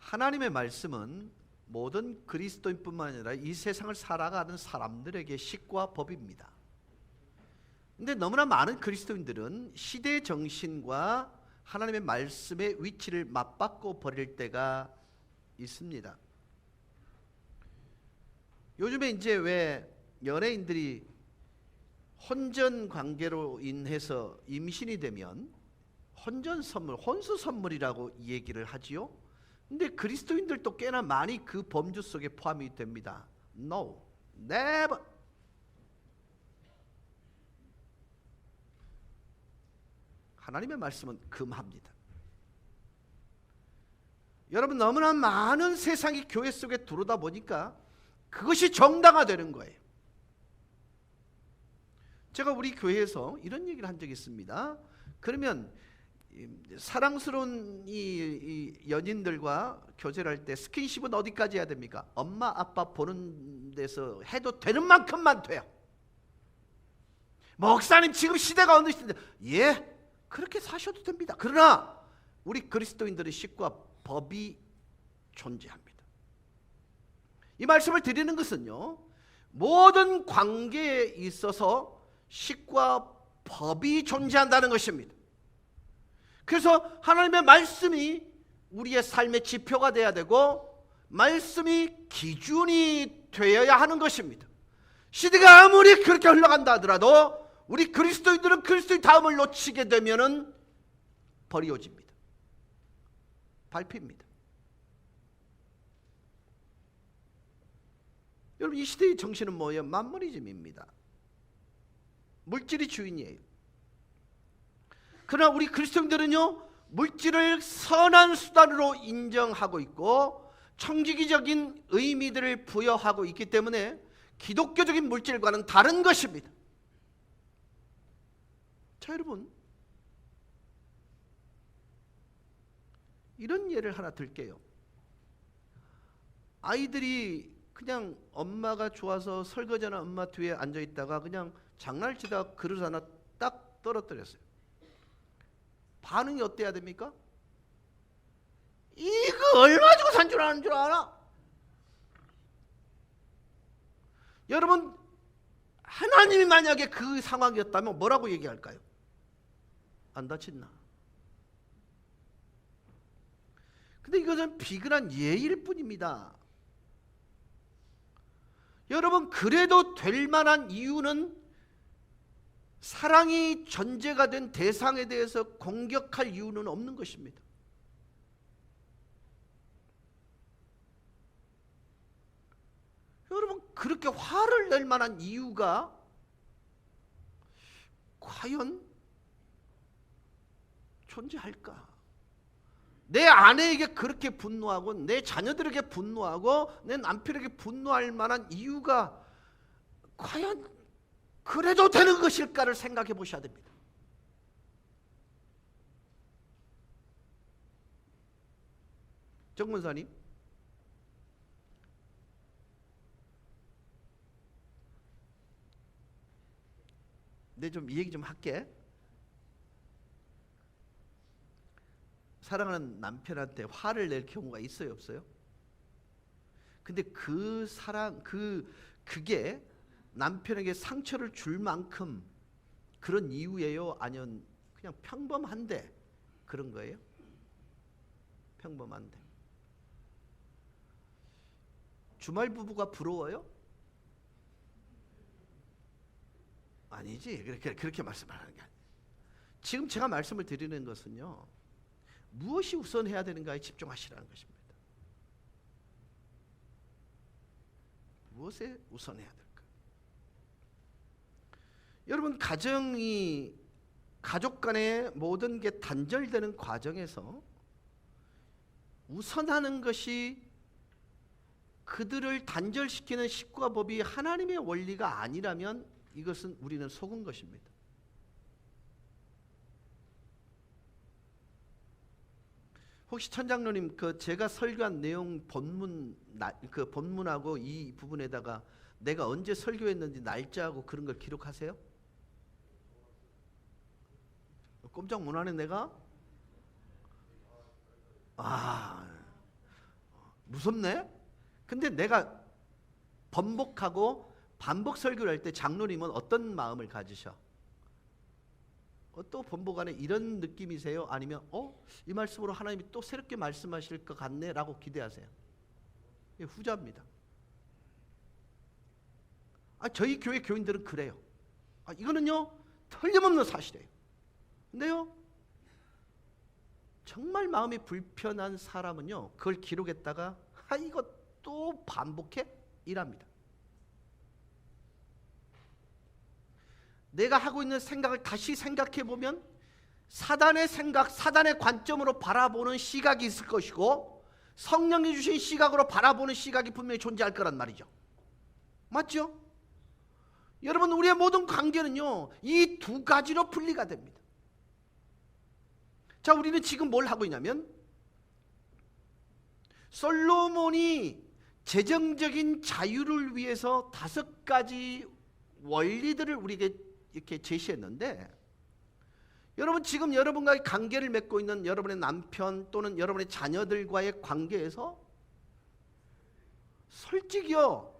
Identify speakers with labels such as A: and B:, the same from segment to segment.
A: 하나님의 말씀은 모든 그리스도인뿐만 아니라 이 세상을 살아가는 사람들에게 식과 법입니다. 근데 너무나 많은 그리스도인들은 시대의 정신과 하나님의 말씀의 위치를 맞바꿔 버릴 때가 있습니다. 요즘에 이제 왜 연예인들이 혼전 관계로 인해서 임신이 되면 혼전 선물, 혼수 선물이라고 얘기를 하지요. 근데 그리스도인들도 꽤나 많이 그 범주 속에 포함이 됩니다. No, never. 하나님의 말씀은 금합니다. 여러분, 너무나 많은 세상이 교회 속에 들어오다 보니까 그것이 정당화되는 거예요. 제가 우리 교회에서 이런 얘기를 한 적이 있습니다. 그러면 사랑스러운 이 연인들과 교제를 할 때 스킨십은 어디까지 해야 됩니까? 엄마 아빠 보는 데서 해도 되는 만큼만 돼요. 목사님 지금 시대가 어느 시대인데, 예, 그렇게 사셔도 됩니다. 그러나 우리 그리스도인들의 식과 법이 존재합니다. 이 말씀을 드리는 것은요, 모든 관계에 있어서 식과 법이 존재한다는 것입니다. 그래서 하나님의 말씀이 우리의 삶의 지표가 되어야 되고 말씀이 기준이 되어야 하는 것입니다. 시대가 아무리 그렇게 흘러간다 하더라도 우리 그리스도인들은 그리스도의 다음을 놓치게 되면은 버리워집니다. 밟힙니다. 여러분, 이 시대의 정신은 뭐예요? 만모니즘입니다. 물질이 주인이에요. 그러나 우리 그리스도인들은요, 물질을 선한 수단으로 인정하고 있고 청지기적인 의미들을 부여하고 있기 때문에 기독교적인 물질과는 다른 것입니다. 자, 여러분, 이런 예를 하나 들게요. 아이들이 그냥 엄마가 좋아서 설거지하는 엄마 뒤에 앉아있다가 그냥 장난을 치다가 그릇 하나 딱 떨어뜨렸어요. 반응이 어때야 됩니까? 이거 얼마 주고 산 줄 아는 줄 알아? 여러분, 하나님이 만약에 그 상황이었다면 뭐라고 얘기할까요? 안 다친나? 근데 이것은 비근한 예일 뿐입니다. 여러분, 그래도 될 만한 이유는 사랑이 전제가 된 대상에 대해서 공격할 이유는 없는 것입니다. 여러분, 그렇게 화를 낼 만한 이유가 과연 존재할까? 내 아내에게 그렇게 분노하고 내 자녀들에게 분노하고 내 남편에게 분노할 만한 이유가 과연 그래도 되는 것일까를 생각해 보셔야 됩니다. 정 권사님, 내 좀 이 얘기 좀 할게. 사랑하는 남편한테 화를 낼 경우가 있어요, 없어요? 근데 그 사랑, 그게 남편에게 상처를 줄 만큼 그런 이유예요? 아니면 그냥 평범한데 그런 거예요? 평범한데. 주말 부부가 부러워요? 아니지. 그렇게 말씀하는 게 아니에요. 지금 제가 말씀을 드리는 것은요, 무엇이 우선해야 되는가에 집중하시라는 것입니다. 무엇에 우선해야 될까? 여러분, 가족 간의 모든 게 단절되는 과정에서 우선하는 것이 그들을 단절시키는 식과 법이 하나님의 원리가 아니라면 이것은 우리는 속은 것입니다. 혹시 천장로님, 제가 설교한 내용 본문하고 이 부분에다가 내가 언제 설교했는지 날짜하고 그런 걸 기록하세요? 꼼짝 못 하네 내가? 무섭네? 근데 내가 번복하고 반복 설교를 할 때 장로님은 어떤 마음을 가지셔? 또 번복 안에 이런 느낌이세요? 아니면 이 말씀으로 하나님이 또 새롭게 말씀하실 것 같네 라고 기대하세요? 후자입니다. 저희 교회 교인들은 그래요. 이거는요 틀림없는 사실이에요. 근데요 정말 마음이 불편한 사람은요 그걸 기록했다가 이거 또 반복해? 이랍니다. 내가 하고 있는 생각을 다시 생각해 보면 사단의 생각, 사단의 관점으로 바라보는 시각이 있을 것이고 성령이 주신 시각으로 바라보는 시각이 분명히 존재할 거란 말이죠. 맞죠? 여러분, 우리의 모든 관계는요 이 두 가지로 분리가 됩니다. 자, 우리는 지금 뭘 하고 있냐면 솔로몬이 재정적인 자유를 위해서 5가지 원리들을 우리에게 이렇게 제시했는데, 여러분 지금 여러분과의 관계를 맺고 있는 여러분의 남편 또는 여러분의 자녀들과의 관계에서 솔직히요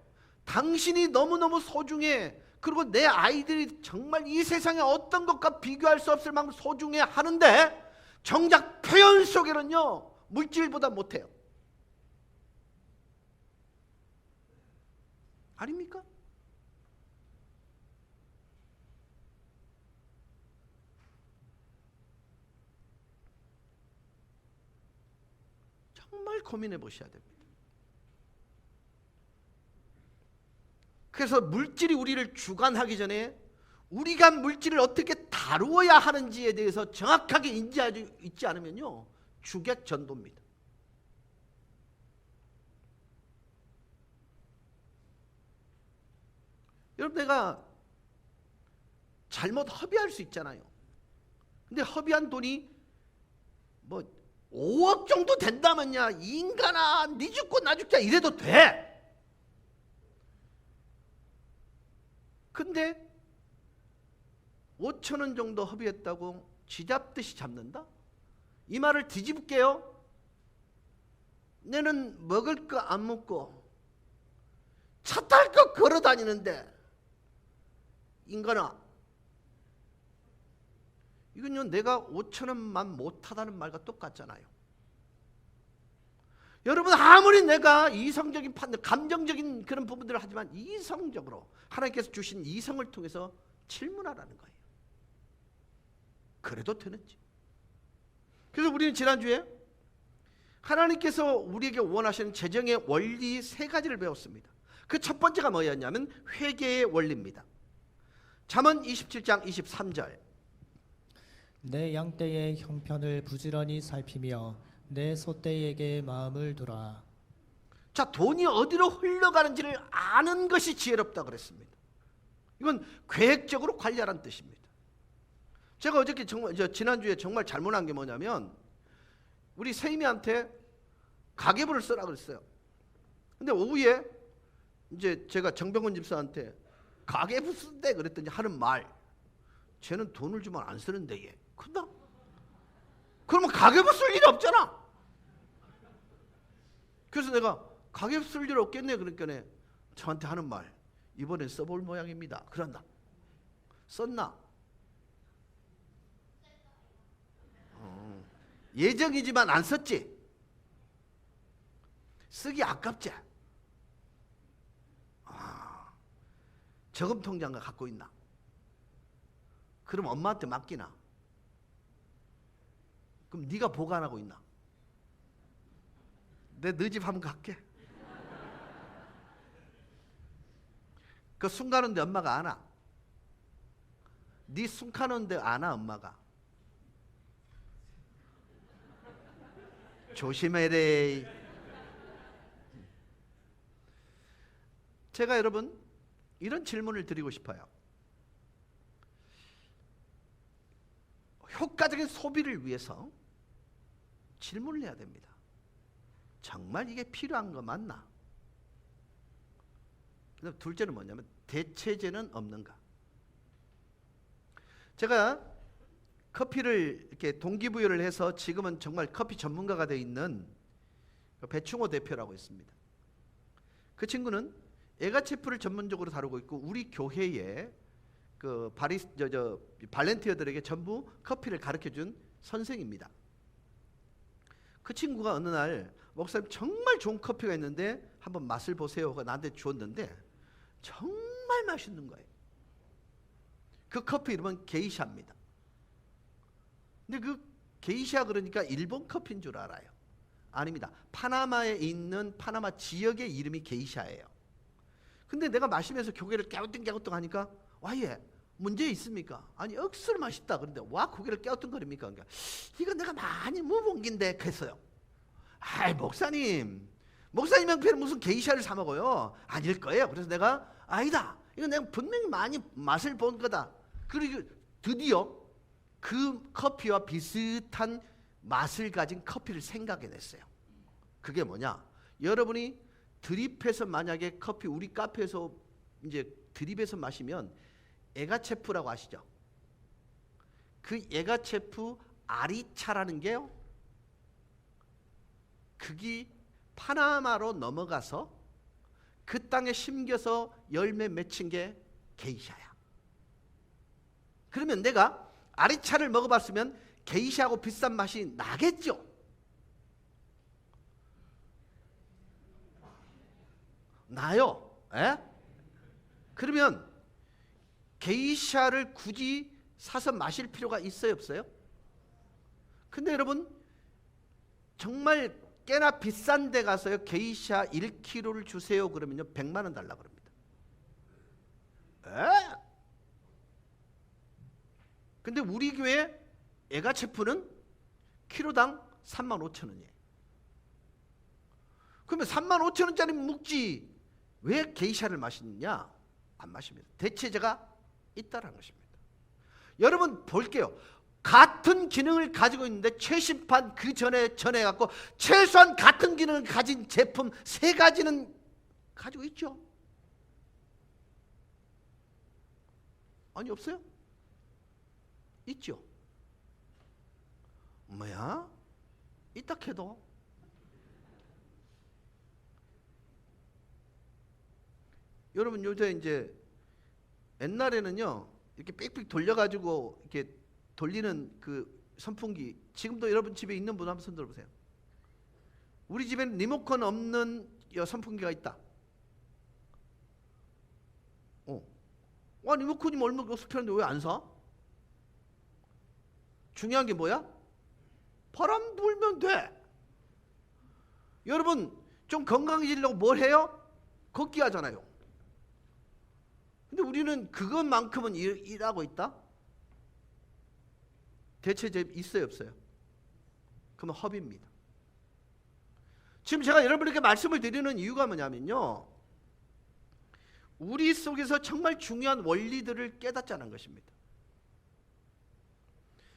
A: 당신이 너무너무 소중해, 그리고 내 아이들이 정말 이 세상에 어떤 것과 비교할 수 없을 만큼 소중해 하는데 정작 표현 속에는요 물질보다 못해요. 아닙니까? 정말 고민해 보셔야 됩니다. 그래서 물질이 우리를 주관하기 전에 우리가 물질을 어떻게 다루어야 하는지에 대해서 정확하게 인지하지 있지 않으면요 주객전도입니다. 여러분, 내가 잘못 허비할 수 있잖아요. 근데 허비한 돈이 뭐 5억 정도 된다면야 인간아 네 죽고 나 죽자 이래도 돼. 근데 5천 원 정도 허비했다고 쥐잡듯이 잡는다? 이 말을 뒤집을게요. 내는 먹을 거 안 먹고 차 탈 거 걸어 다니는데 인간아, 이건요 내가 5천 원만 못하다는 말과 똑같잖아요. 여러분, 아무리 내가 이성적인 판단, 감정적인 그런 부분들을 하지만 이성적으로 하나님께서 주신 이성을 통해서 질문하라는 거예요. 그래도 되는지. 그래서 우리는 지난주에 하나님께서 우리에게 원하시는 재정의 원리 3가지를 배웠습니다. 그 첫 번째가 뭐였냐면 회개의 원리입니다. 잠언 27장 23절.
B: 내 양떼의 형편을 부지런히 살피며 내 소떼에게 마음을 두라.
A: 자, 돈이 어디로 흘러가는지를 아는 것이 지혜롭다 그랬습니다. 이건 계획적으로 관리하라는 뜻입니다. 제가 어저께 지난주에 정말 잘못한 게 뭐냐면 우리 세임이한테 가계부를 쓰라 그랬어요. 근데 오후에 이제 제가 정병훈 집사한테 가계부 쓴대 그랬더니 하는 말, 쟤는 돈을 주면 안 쓰는데 얘 큰다? 그러면 가계부 쓸 일이 없잖아. 그래서 내가 가계부 쓸 일 없겠네 그러니까 저한테 하는 말, 이번엔 써볼 모양입니다. 그런다. 썼나? 예정이지만 안 썼지? 쓰기 아깝지? 저금통장가 갖고 있나? 그럼 엄마한테 맡기나? 그럼 네가 보관하고 있나? 내 너 집 한번 갈게. 그 숨 가는데 엄마가 아나? 네 숨 가는데 아나 엄마가? 조심해래. 제가 여러분 이런 질문을 드리고 싶어요. 효과적인 소비를 위해서 질문을 해야 됩니다. 정말 이게 필요한 거 맞나? 그다음 둘째는 뭐냐면 대체제는 없는가? 제가 커피를 이렇게 동기부여를 해서 지금은 정말 커피 전문가가 되어 있는 배충호 대표라고 있습니다. 그 친구는 에가체프를 전문적으로 다루고 있고 우리 교회에 그 발렌티어들에게 전부 커피를 가르쳐준 선생입니다. 그 친구가 어느 날 목사님 정말 좋은 커피가 있는데 한번 맛을 보세요가 나한테 주었는데 정말 맛있는 거예요. 그 커피 이름은 게이샤입니다. 근데 그 게이샤 그러니까 일본 커피인 줄 알아요. 아닙니다. 파나마에 있는 파나마 지역의 이름이 게이샤예요. 근데 내가 마시면서 고개를 깨우뚱깨우뚱 하니까 와예 문제 있습니까? 아니 억수로 맛있다. 그런데 와 고개를 깨우뚱거립니까? 그러니까 이거 내가 많이 먹어본 긴데 그랬어요. 아이 목사님 형편은 무슨 게이샤를 사 먹어요? 아닐 거예요. 그래서 내가 아니다. 이거 내가 분명히 많이 맛을 본 거다. 그리고 드디어 그 커피와 비슷한 맛을 가진 커피를 생각해냈어요. 그게 뭐냐? 여러분이 드립해서 만약에 커피 우리 카페에서 이제 드립해서 마시면 에가체프라고 아시죠? 그 에가체프 아리차라는 게요. 그게 파나마로 넘어가서 그 땅에 심겨서 열매 맺힌 게 게이샤야. 그러면 내가 아리차를 먹어봤으면 게이샤하고 비싼 맛이 나겠죠. 나요. 에? 그러면 게이샤를 굳이 사서 마실 필요가 있어요, 없어요? 근데 여러분 정말 꽤나 비싼 데 가서요 게이샤 1kg를 주세요 그러면요 100만 원 달라 그럽니다. 에? 근데 우리 교회 에가체프는 키로당 35,000원이에요. 그러면 35,000원짜리 묵지 왜 게이샤를 마시느냐? 안 마십니다. 대체제가 있다라는 것입니다. 여러분 볼게요. 같은 기능을 가지고 있는데 최신판 그 전에 갖고 최소한 같은 기능을 가진 제품 3가지는 가지고 있죠. 아니 없어요? 있죠. 뭐야? 있다 해도 여러분 요새 이제 옛날에는요 이렇게 삑삑 돌려가지고 이렇게 돌리는 그 선풍기 지금도 여러분 집에 있는 분 한번 손 들어보세요. 우리 집에는 리모컨 없는 선풍기가 있다. 와 리모컨이 얼마나 수편한데 왜 안 사? 중요한 게 뭐야? 바람 불면 돼. 여러분 좀 건강해지려고 뭘 해요? 걷기 하잖아요. 근데 우리는 그것만큼은 일하고 있다? 대체제 있어요 없어요? 그러면 허비입니다. 지금 제가 여러분에게 말씀을 드리는 이유가 뭐냐면요 우리 속에서 정말 중요한 원리들을 깨닫자는 것입니다.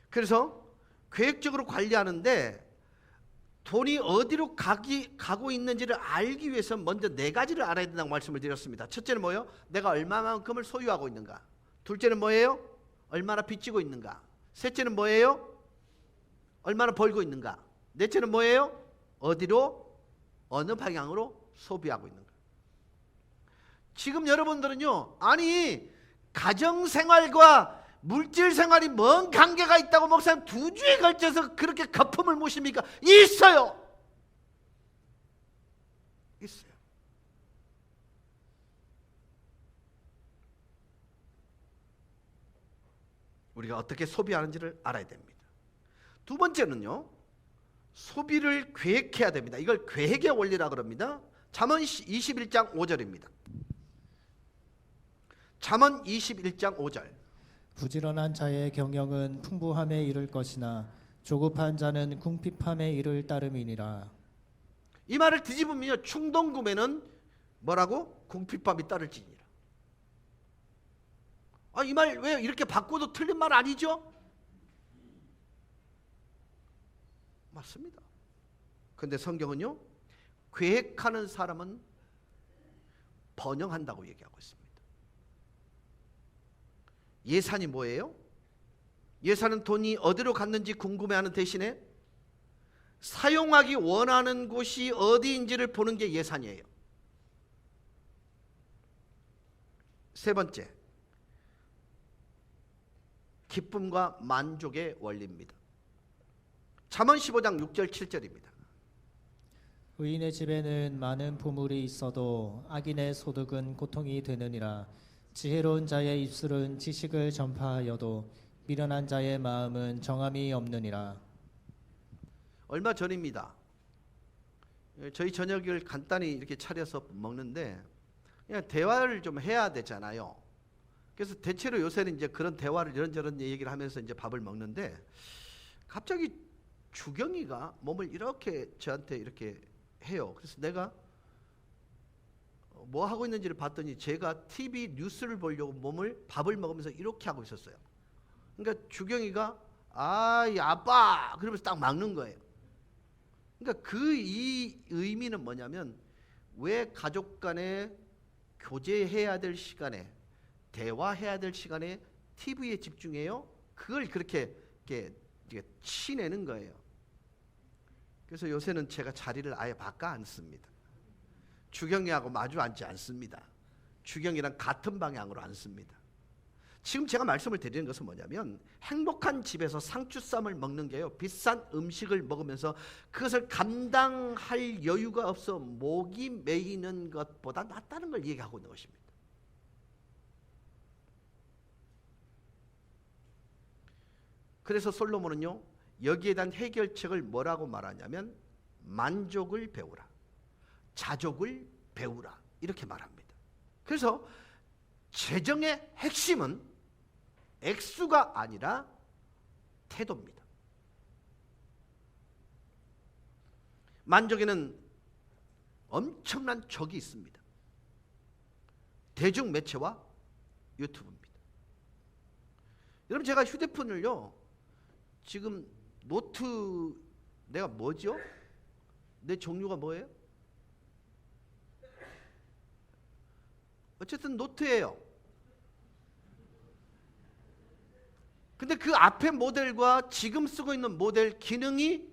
A: 그래서 계획적으로 관리하는데 돈이 어디로 가고 있는지를 알기 위해서 먼저 4가지를 알아야 된다고 말씀을 드렸습니다. 첫째는 뭐예요? 내가 얼마만큼을 소유하고 있는가. 둘째는 뭐예요? 얼마나 빚지고 있는가. 셋째는 뭐예요? 얼마나 벌고 있는가. 넷째는 뭐예요? 어디로 어느 방향으로 소비하고 있는가. 지금 여러분들은요 아니 가정생활과 물질생활이 뭔 관계가 있다고 목사님 2주에 걸쳐서 그렇게 거품을 무십니까? 있어요. 있어요. 우리가 어떻게 소비하는지를 알아야 됩니다. 두 번째는요 소비를 계획해야 됩니다. 이걸 계획의 원리라 그럽니다. 잠언 21장 5절입니다. 잠언 21장 5절.
B: 부지런한 자의 경영은 풍부함에 이를 것이나 조급한 자는 궁핍함에 이를 따름이니라.
A: 이 말을 뒤집으면요 충동구매는 뭐라고? 궁핍함이 따를지니라. 이 말 왜 이렇게 바꿔도 틀린 말 아니죠? 맞습니다. 근데 성경은요 계획하는 사람은 번영한다고 얘기하고 있습니다. 예산이 뭐예요? 예산은 돈이 어디로 갔는지 궁금해하는 대신에 사용하기 원하는 곳이 어디인지를 보는 게 예산이에요. 세 번째, 기쁨과 만족의 원리입니다. 잠언 15장 6절 7절입니다.
B: 의인의 집에는 많은 보물이 있어도 악인의 소득은 고통이 되느니라. 지혜로운 자의 입술은 지식을 전파하여도 미련한 자의 마음은 정함이 없느니라.
A: 얼마 전입니다. 저희 저녁을 간단히 이렇게 차려서 먹는데 그냥 대화를 좀 해야 되잖아요. 그래서 대체로 요새는 이제 그런 대화를 이런저런 얘기를 하면서 이제 밥을 먹는데 갑자기 주경이가 몸을 이렇게 저한테 이렇게 해요. 그래서 내가 뭐 하고 있는지를 봤더니 제가 TV 뉴스를 보려고 몸을 밥을 먹으면서 이렇게 하고 있었어요. 그러니까 주경이가 아이 아빠 그러면서 딱 막는 거예요. 그러니까 이 의미는 뭐냐면 왜 가족 간에 교제해야 될 시간에 대화해야 될 시간에 TV에 집중해요? 그걸 그렇게 치내는 거예요. 그래서 요새는 제가 자리를 아예 바꿔 앉습니다. 주경이하고 마주 앉지 않습니다. 주경이랑 같은 방향으로 앉습니다. 지금 제가 말씀을 드리는 것은 뭐냐면 행복한 집에서 상추쌈을 먹는 게요, 비싼 음식을 먹으면서 그것을 감당할 여유가 없어 목이 메이는 것보다 낫다는 걸 얘기하고 있는 것입니다. 그래서 솔로몬은요, 여기에 대한 해결책을 뭐라고 말하냐면 만족을 배우라, 자족을 배우라, 이렇게 말합니다. 그래서 재정의 핵심은 액수가 아니라 태도입니다. 만족에는 엄청난 적이 있습니다. 대중매체와 유튜브입니다. 여러분, 제가 휴대폰을요, 지금 노트, 내가 뭐죠? 내 종류가 뭐예요? 어쨌든 노트예요. 근데 그 앞에 모델과 지금 쓰고 있는 모델 기능이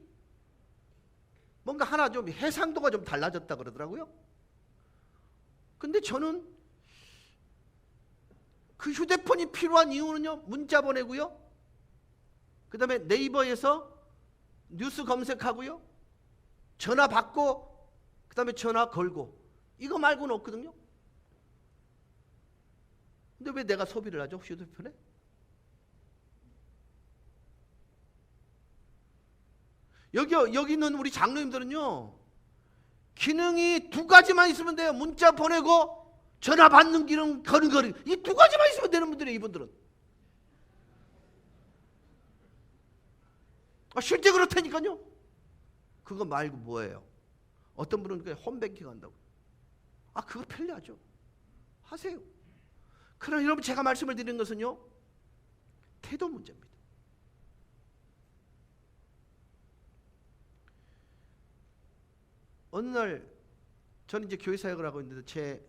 A: 뭔가 하나 좀 해상도가 좀 달라졌다 그러더라고요. 근데 저는 그 휴대폰이 필요한 이유는요, 문자 보내고요, 그 다음에 네이버에서 뉴스 검색하고요, 전화 받고, 그 다음에 전화 걸고, 이거 말고는 없거든요. 근데 왜 내가 소비를 하죠, 휴대폰에? 여기 있는 우리 장로님들은요, 기능이 두 가지만 있으면 돼요. 문자 보내고 전화 받는 기능, 거는 거리, 이 두 가지만 있으면 되는 분들이에요, 이분들은. 실제 그렇다니까요. 그거 말고 뭐예요? 어떤 분은 그냥 홈뱅킹 한다고. 그거 편리하죠. 하세요. 그러나 여러분, 제가 말씀을 드리는 것은요, 태도 문제입니다. 어느 날 저는 이제 교회 사역을 하고 있는데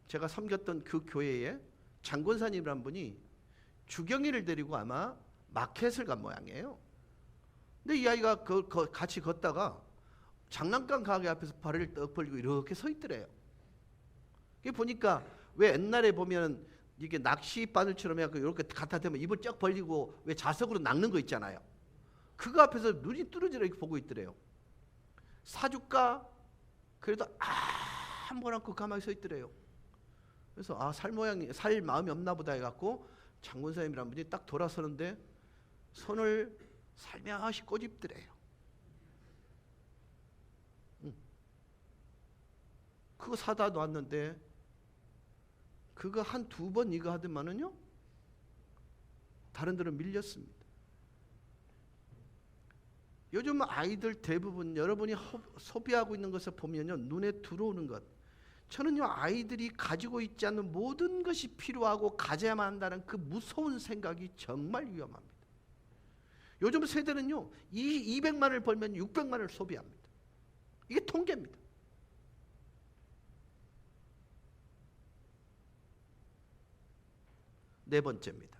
A: 제가 섬겼던 그 교회에 장권사님이란 분이 주경이를 데리고 아마 마켓을 간 모양이에요. 근데 이 아이가 같이 걷다가 장난감 가게 앞에서 발을 떡 벌리고 이렇게 서 있더래요. 그게 보니까 왜 옛날에 보면 이게 낚시 바늘처럼 해갖고 이렇게 갖다 대면 입을 쩍 벌리고 왜 자석으로 낚는 거 있잖아요. 그거 앞에서 눈이 뚫어지려 이렇게 보고 있더래요. 사줄까? 그래도 아무거나 않고 가만히 서 있더래요. 그래서 살 마음이 없나 보다 해갖고 장군사님이란 분이 딱 돌아서는데 손을 살며시 꼬집더래요. 그거 사다 놨는데 그거 한 두 번 이거 하더만은요, 다른 데로 밀렸습니다. 요즘 아이들 대부분 여러분이 소비하고 있는 것을 보면요, 눈에 들어오는 것, 저는요, 아이들이 가지고 있지 않는 모든 것이 필요하고 가져야만 한다는 그 무서운 생각이 정말 위험합니다. 요즘 세대는요, 200만을 벌면 600만을 소비합니다. 이게 통계입니다. 네 번째입니다.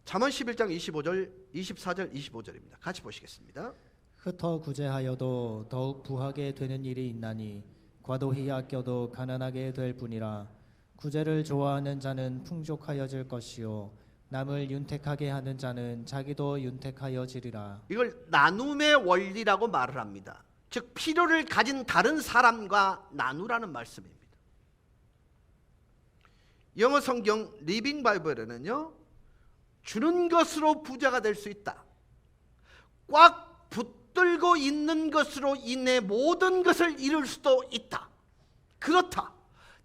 A: 잠언 11장 25절, 24절, 25절입니다. 같이 보시겠습니다.
B: 흩어 구제하여도 더욱 부하게 되는 일이 있나니 과도히 아껴도 가난하게 될 뿐이라. 구제를 좋아하는 자는 풍족하여질 것이요 남을 윤택하게 하는 자는 자기도 윤택하여지리라.
A: 이걸 나눔의 원리라고 말을 합니다. 즉 필요를 가진 다른 사람과 나누라는 말씀입니다. 영어 성경 리빙 바이블에는요, 주는 것으로 부자가 될 수 있다. 꽉 붙들고 있는 것으로 인해 모든 것을 이룰 수도 있다. 그렇다.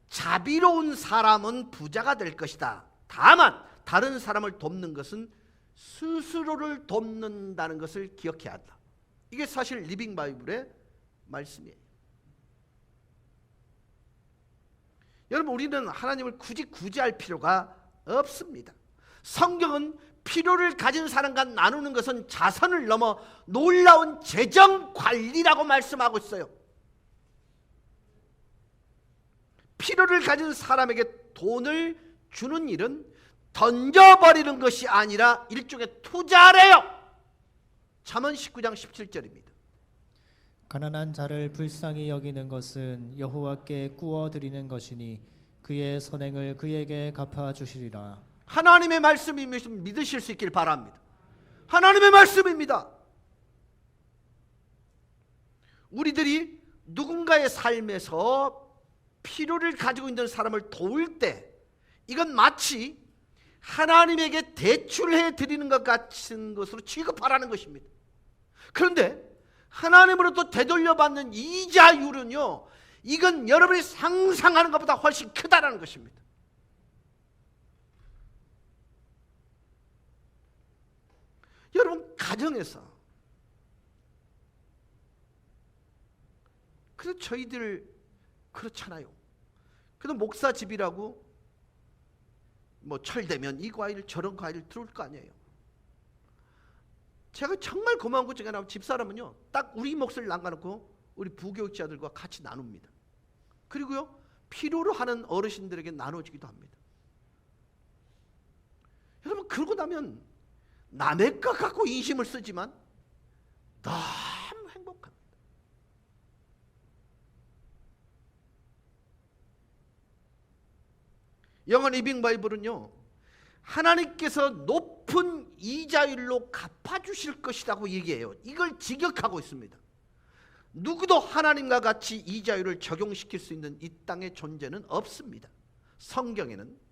A: 자비로운 사람은 부자가 될 것이다. 다만 다른 사람을 돕는 것은 스스로를 돕는다는 것을 기억해야 한다. 이게 사실 리빙 바이블의 말씀이에요. 여러분, 우리는 하나님을 굳이 구제할 필요가 없습니다. 성경은 필요를 가진 사람과 나누는 것은 자선을 넘어 놀라운 재정 관리라고 말씀하고 있어요. 필요를 가진 사람에게 돈을 주는 일은 던져버리는 것이 아니라 일종의 투자래요. 잠언 19장 17절입니다.
B: 가난한 자를 불쌍히 여기는 것은 여호와께 구워 드리는 것이니 그의 선행을 그에게 갚아 주시리라.
A: 하나님의 말씀이면 믿으실 수 있길 바랍니다. 하나님의 말씀입니다. 우리들이 누군가의 삶에서 필요를 가지고 있는 사람을 도울 때 이건 마치 하나님에게 대출해 드리는 것 같은 것으로 취급하라는 것입니다. 그런데 하나님으로부터 되돌려받는 이자율은요, 이건 여러분이 상상하는 것보다 훨씬 크다라는 것입니다. 여러분, 가정에서 그래서 저희들 그렇잖아요. 그래도 목사 집이라고 뭐 철되면 이 과일 저런 과일 들어올 거 아니에요. 제가 정말 고마운 것 중에 하나, 집사람은요 딱 우리 몫을 남겨놓고 우리 부교육자들과 같이 나눕니다. 그리고요 필요로 하는 어르신들에게 나눠주기도 합니다. 여러분, 그러고 나면 남의 것 갖고 인심을 쓰지만 너무 행복합니다. 영어 리빙 바이블은요, 하나님께서 높은 이자율로 갚아주실 것이라고 얘기해요. 이걸 직역하고 있습니다. 누구도 하나님과 같이 이자율을 적용시킬 수 있는 이 땅의 존재는 없습니다. 성경에는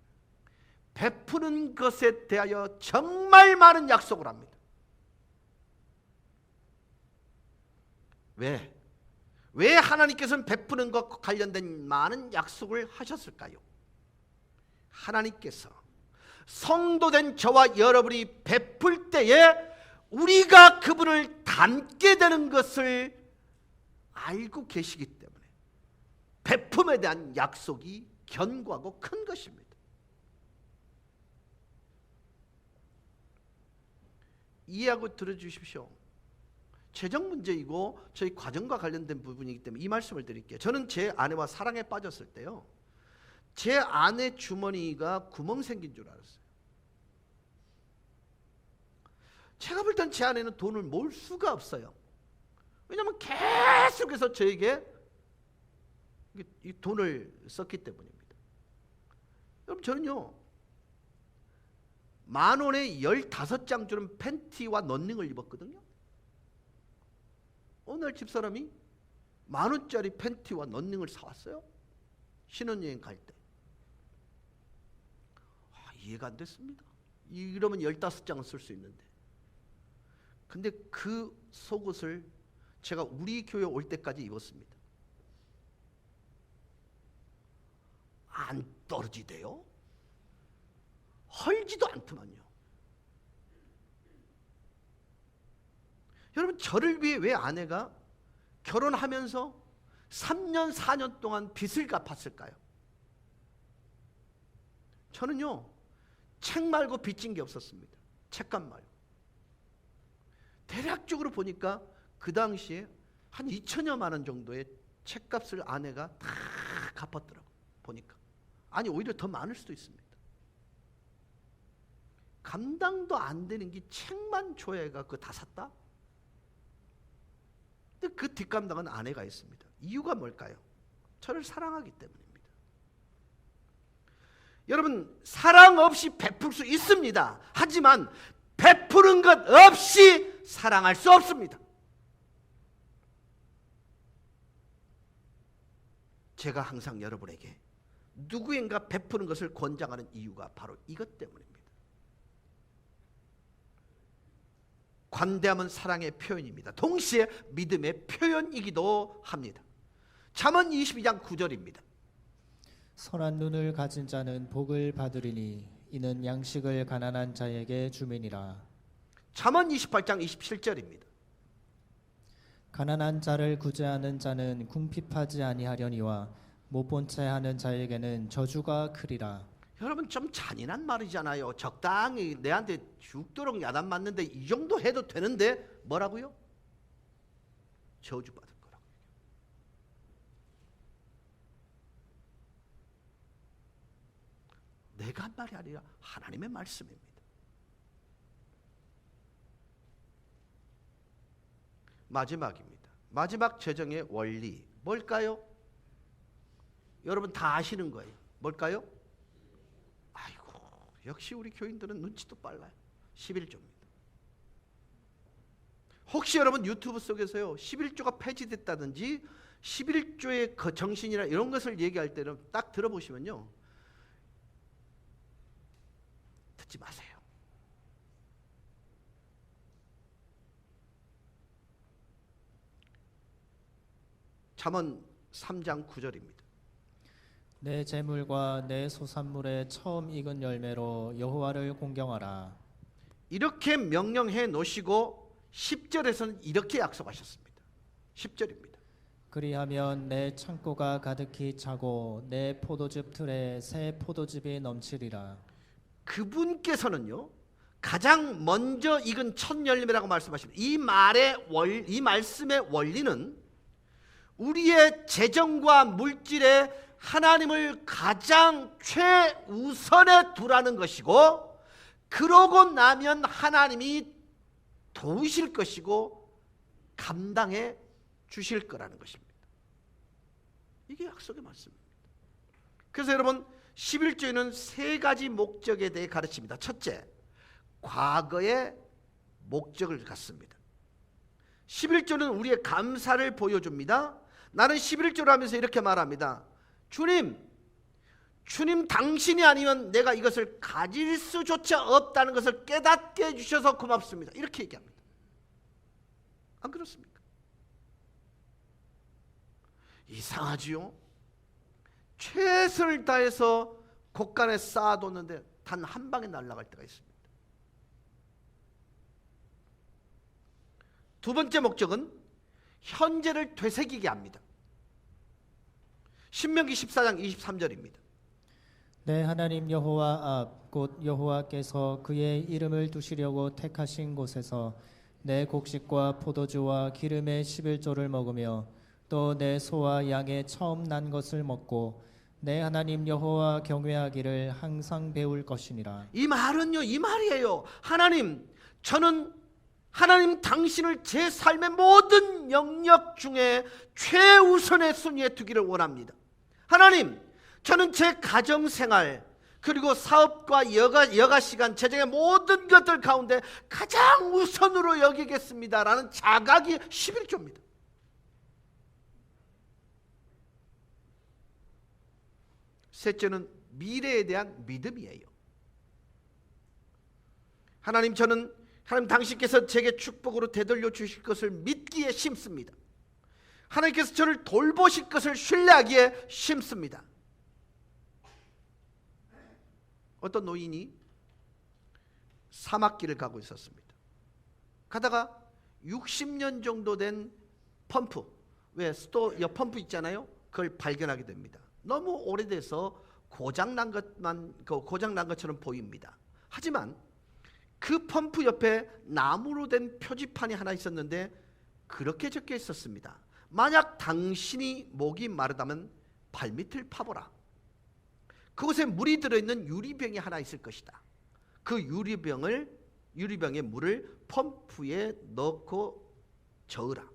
A: 베푸는 것에 대하여 정말 많은 약속을 합니다. 왜 하나님께서는 베푸는 것과 관련된 많은 약속을 하셨을까요? 하나님께서 성도된 저와 여러분이 베풀 때에 우리가 그분을 닮게 되는 것을 알고 계시기 때문에 베품에 대한 약속이 견고하고 큰 것입니다. 이해하고 들어주십시오. 재정 문제이고 저희 과정과 관련된 부분이기 때문에 이 말씀을 드릴게요. 저는 제 아내와 사랑에 빠졌을 때요, 제 아내 주머니가 구멍 생긴 줄 알았어요. 제가 볼 땐 제 아내는 돈을 모을 수가 없어요. 왜냐하면 계속해서 저에게 이 돈을 썼기 때문입니다. 여러분, 저는요 10,000원에 15장 주는 팬티와 런닝을 입었거든요. 어느 날 집사람이 10,000원짜리 팬티와 런닝을 사왔어요. 신혼여행 갈 때. 이해가 안 됐습니다. 이러면 15장을 쓸 수 있는데. 근데 그 속옷을 제가 우리 교회 올 때까지 입었습니다. 안 떨어지대요. 헐지도 않더만요. 여러분, 저를 위해 왜 아내가 결혼하면서 3년 4년 동안 빚을 갚았을까요? 저는요 책 말고 빚진 게 없었습니다. 책값 말고. 대략적으로 보니까 그 당시에 한 2천여만 원 정도의 책값을 아내가 다 갚았더라고요. 보니까. 아니, 오히려 더 많을 수도 있습니다. 감당도 안 되는 게 책만 줘야 그거 다 샀다? 그 뒷감당은 아내가 했습니다. 이유가 뭘까요? 저를 사랑하기 때문입니다. 여러분, 사랑 없이 베풀 수 있습니다. 하지만 베푸는 것 없이 사랑할 수 없습니다. 제가 항상 여러분에게 누구인가 베푸는 것을 권장하는 이유가 바로 이것 때문입니다. 관대함은 사랑의 표현입니다. 동시에 믿음의 표현이기도 합니다. 잠언 22장 9절입니다.
B: 선한 눈을 가진 자는 복을 받으리니 이는 양식을 가난한 자에게 주민이라.
A: 잠언 28장 27절입니다.
B: 가난한 자를 구제하는 자는 궁핍하지 아니하려니와 못 본 채 하는 자에게는 저주가 크리라.
A: 여러분, 좀 잔인한 말이잖아요. 적당히 내한테 죽도록 야단 맞는데 이 정도 해도 되는데 뭐라고요? 저주받을 거라고. 내가 한 말이 아니라 하나님의 말씀입니다. 마지막입니다. 마지막 재정의 원리 뭘까요? 여러분 다 아시는 거예요. 뭘까요? 아이고, 역시 우리 교인들은 눈치도 빨라요. 11조입니다. 혹시 여러분 유튜브 속에서요 11조가 폐지됐다든지 11조의 그 정신이나 이런 것을 얘기할 때는 딱 들어보시면요, 듣지 마세요. 잠언 3장 9절입니다.
B: 내 재물과 내 소산물의 처음 익은 열매로 여호와를 공경하라.
A: 이렇게 명령해 놓으시고 10절에서는 이렇게 약속하셨습니다. 10절입니다.
B: 그리하면 내 창고가 가득히 차고 내 포도즙 틀에 새 포도즙이 넘치리라.
A: 그분께서는요 가장 먼저 익은 첫 열매라고 말씀하십니다. 이 말씀의 원리는 우리의 재정과 물질에 하나님을 가장 최우선에 두라는 것이고, 그러고 나면 하나님이 도우실 것이고 감당해 주실 거라는 것입니다. 이게 약속의 말씀입니다. 그래서 여러분 11조에는 세 가지 목적에 대해 가르칩니다. 첫째, 과거의 목적을 갖습니다. 11조는 우리의 감사를 보여줍니다. 나는 11조를 하면서 이렇게 말합니다. 주님 당신이 아니면 내가 이것을 가질 수조차 없다는 것을 깨닫게 해주셔서 고맙습니다. 이렇게 얘기합니다. 안 그렇습니까? 이상하지요? 최선을 다해서 곳간에 쌓아뒀는데 단 한 방에 날아갈 때가 있습니다. 두 번째 목적은 현재를 되새기게 합니다. 신명기 14장 23절입니다.
B: 내 하나님 여호와 앞 곧 여호와께서 그의 이름을 두시려고 택하신 곳에서 내 곡식과 포도주와 기름의 11조를 먹으며 또 내 소와 양의 처음 난 것을 먹고 내 하나님 여호와 경외하기를 항상 배울 것이니라.
A: 이 말은요, 이 말이에요. 저는 하나님 당신을 제 삶의 모든 영역 중에 최우선의 순위에 두기를 원합니다. 하나님, 저는 제 가정생활 그리고 사업과 여가 시간, 재정의 모든 것들 가운데 가장 우선으로 여기겠습니다라는 자각이 11조입니다. 셋째는 미래에 대한 믿음이에요. 하나님 당신께서 제게 축복으로 되돌려 주실 것을 믿기에 심습니다. 하나님께서 저를 돌보실 것을 신뢰하기에 심습니다. 어떤 노인이 사막길을 가고 있었습니다. 가다가 60년 정도 된 펌프, 펌프 있잖아요. 그걸 발견하게 됩니다. 너무 오래돼서 고장난 것처럼 보입니다. 하지만 그 펌프 옆에 나무로 된 표지판이 하나 있었는데 그렇게 적혀 있었습니다. 만약 당신이 목이 마르다면 발밑을 파보라. 그곳에 물이 들어있는 유리병이 하나 있을 것이다. 그 유리병의 물을 펌프에 넣고 저으라.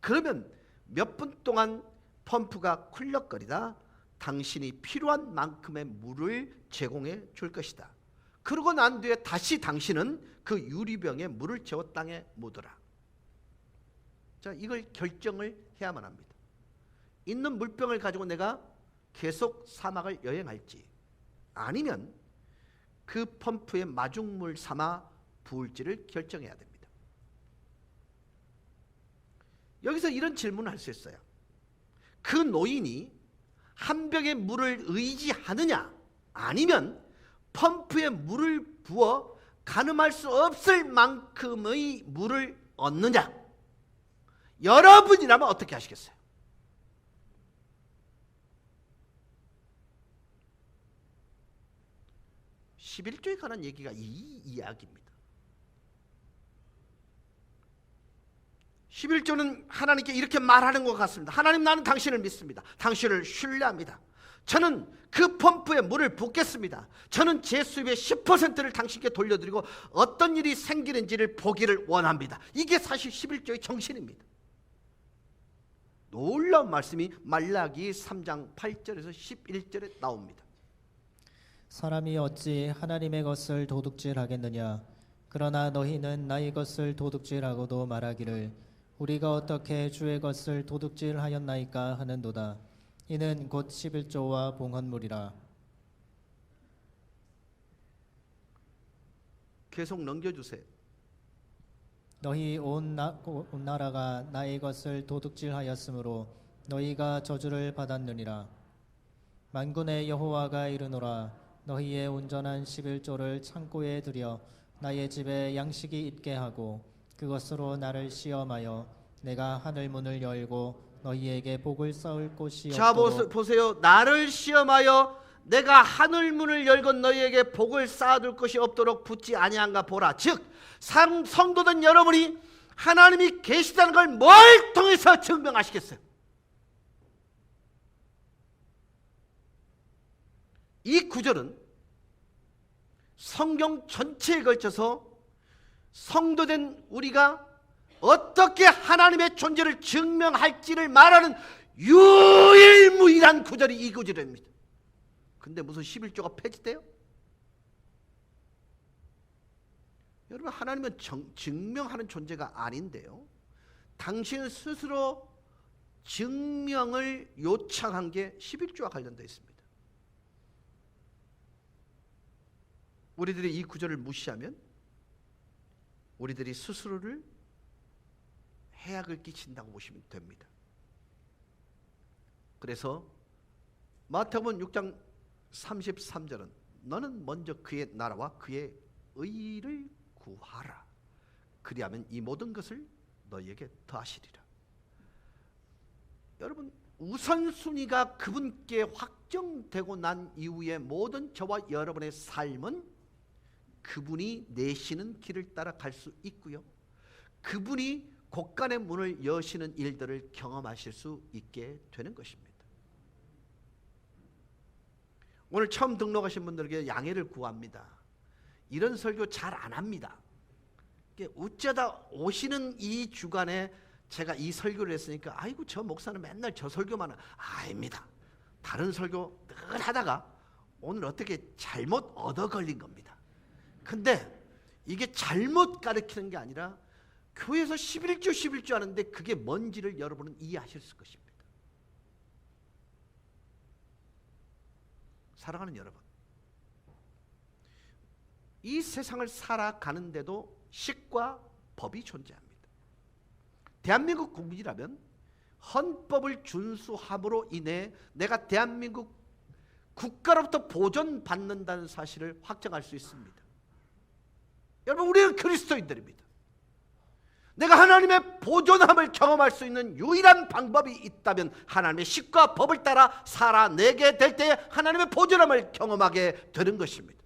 A: 그러면 몇 분 동안 펌프가 쿨럭거리다 당신이 필요한 만큼의 물을 제공해 줄 것이다. 그러고 난 뒤에 다시 당신은 그 유리병에 물을 채워 땅에 묻어라. 자, 이걸 결정을 해야만 합니다. 있는 물병을 가지고 내가 계속 사막을 여행할지, 아니면 그 펌프에 마중물 삼아 부을지를 결정해야 됩니다. 여기서 이런 질문을 할 수 있어요. 그 노인이 한 병의 물을 의지하느냐, 아니면 펌프에 물을 부어 가늠할 수 없을 만큼의 물을 얻느냐? 여러분이라면 어떻게 하시겠어요? (11조에) 관한 얘기가 이 이야기입니다. 11조는 하나님께 이렇게 말하는 것 같습니다. 하나님, 나는 당신을 믿습니다. 당신을 신뢰합니다. 저는 그 펌프에 물을 붓겠습니다. 저는 제 수입의 10%를 당신께 돌려드리고 어떤 일이 생기는지를 보기를 원합니다. 이게 사실 11조의 정신입니다. 놀라운 말씀이 말라기 3장 8절에서 11절에 나옵니다.
B: 사람이 어찌 하나님의 것을 도둑질하겠느냐? 그러나 너희는 나의 것을 도둑질하고도 말하기를 우리가 어떻게 주의 것을 도둑질하였나이까 하는도다. 이는 곧 11조와 봉헌물이라.
A: 계속 넘겨주세요.
B: 너희 온 나라가 나의 것을 도둑질하였으므로 너희가 저주를 받았느니라. 만군의 여호와가 이르노라. 너희의 온전한 11조를 창고에 들여 나의 집에 양식이 있게 하고 그것으로 나를 시험하여 내가 하늘 문을 열고 너희에게 복을 쌓을 곳이
A: 자,
B: 없도록.
A: 보세요. 나를 시험하여 내가 하늘 문을 열고 너희에게 복을 쌓아둘 것이 없도록 붙지 아니한가 보라. 즉 성도된 여러분이 하나님이 계시다는 걸 뭘 통해서 증명하시겠어요? 이 구절은 성경 전체에 걸쳐서 성도된 우리가 어떻게 하나님의 존재를 증명할지를 말하는 유일무이한 구절이 이 구절입니다. 근데 무슨 11조가 폐지돼요? 여러분, 하나님은 증명하는 존재가 아닌데요, 당신 스스로 증명을 요청한 게 11조와 관련되어 있습니다. 우리들이 이 구절을 무시하면 우리들이 스스로를 해악을 끼친다고 보시면 됩니다. 그래서 마태복음 6장 33절은 너는 먼저 그의 나라와 그의 의를 구하라. 그리하면 이 모든 것을 너희에게 더하시리라. 여러분, 우선순위가 그분께 확정되고 난 이후에 모든 저와 여러분의 삶은 그분이 내시는 길을 따라 갈 수 있고요, 그분이 곳간의 문을 여시는 일들을 경험하실 수 있게 되는 것입니다. 오늘 처음 등록하신 분들에게 양해를 구합니다. 이런 설교 잘 안 합니다. 어쩌다 오시는 이 주간에 제가 이 설교를 했으니까 아이고 저 목사는 맨날 저 설교만 아닙니다. 다른 설교 늘 하다가 오늘 어떻게 잘못 얻어 걸린 겁니다. 근데 이게 잘못 가르치는 게 아니라 교회에서 11조 하는데 그게 뭔지를 여러분은 이해하실 것입니다. 사랑하는 여러분, 이 세상을 살아가는데도 식과 법이 존재합니다. 대한민국 국민이라면 헌법을 준수함으로 인해 내가 대한민국 국가로부터 보존받는다는 사실을 확정할 수 있습니다. 여러분, 우리는 그리스도인들입니다. 내가 하나님의 보존함을 경험할 수 있는 유일한 방법이 있다면 하나님의 식과 법을 따라 살아내게 될 때에 하나님의 보존함을 경험하게 되는 것입니다.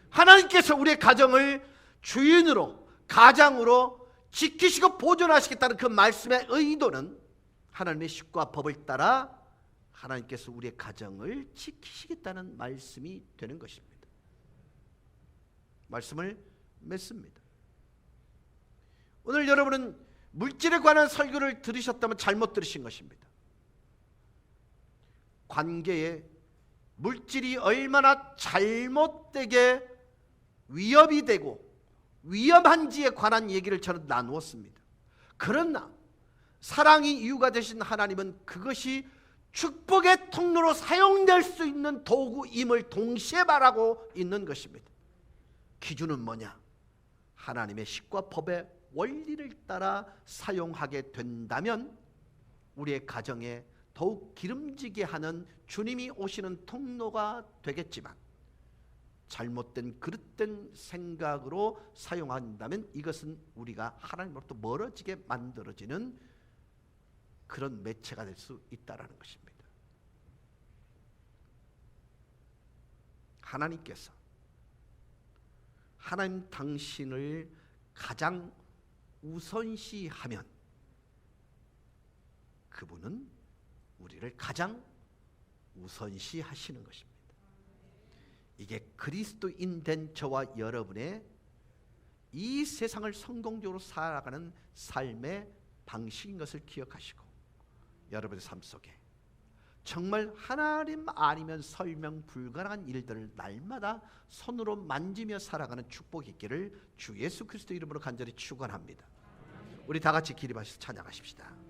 A: 하나님께서 우리의 가정을 주인으로, 가장으로 지키시고 보존하시겠다는 그 말씀의 의도는 하나님의 식과 법을 따라 하나님께서 우리의 가정을 지키시겠다는 말씀이 되는 것입니다. 말씀을 맺습니다. 오늘 여러분은 물질에 관한 설교를 들으셨다면 잘못 들으신 것입니다. 관계에 물질이 얼마나 잘못되게 위협이 되고 위험한지에 관한 얘기를 저는 나누었습니다. 그러나 사랑이 이유가 되신 하나님은 그것이 축복의 통로로 사용될 수 있는 도구임을 동시에 말하고 있는 것입니다. 기준은 뭐냐? 하나님의 식과 법의 원리를 따라 사용하게 된다면 우리의 가정에 더욱 기름지게 하는 주님이 오시는 통로가 되겠지만, 잘못된 그릇된 생각으로 사용한다면 이것은 우리가 하나님으로부터 멀어지게 만들어지는 그런 매체가 될 수 있다는 것입니다. 하나님께서 하나님 당신을 가장 우선시하면 그분은 우리를 가장 우선시하시는 것입니다. 이게 그리스도인 된 저와 여러분의 이 세상을 성공적으로 살아가는 삶의 방식인 것을 기억하시고, 여러분의 삶 속에 정말 하나님 아니면 설명 불가능한 일들을 날마다 손으로 만지며 살아가는 축복이 있기를 주 예수 그리스도 이름으로 간절히 축원합니다. 우리 다 같이 기립하셔서 찬양하십시다.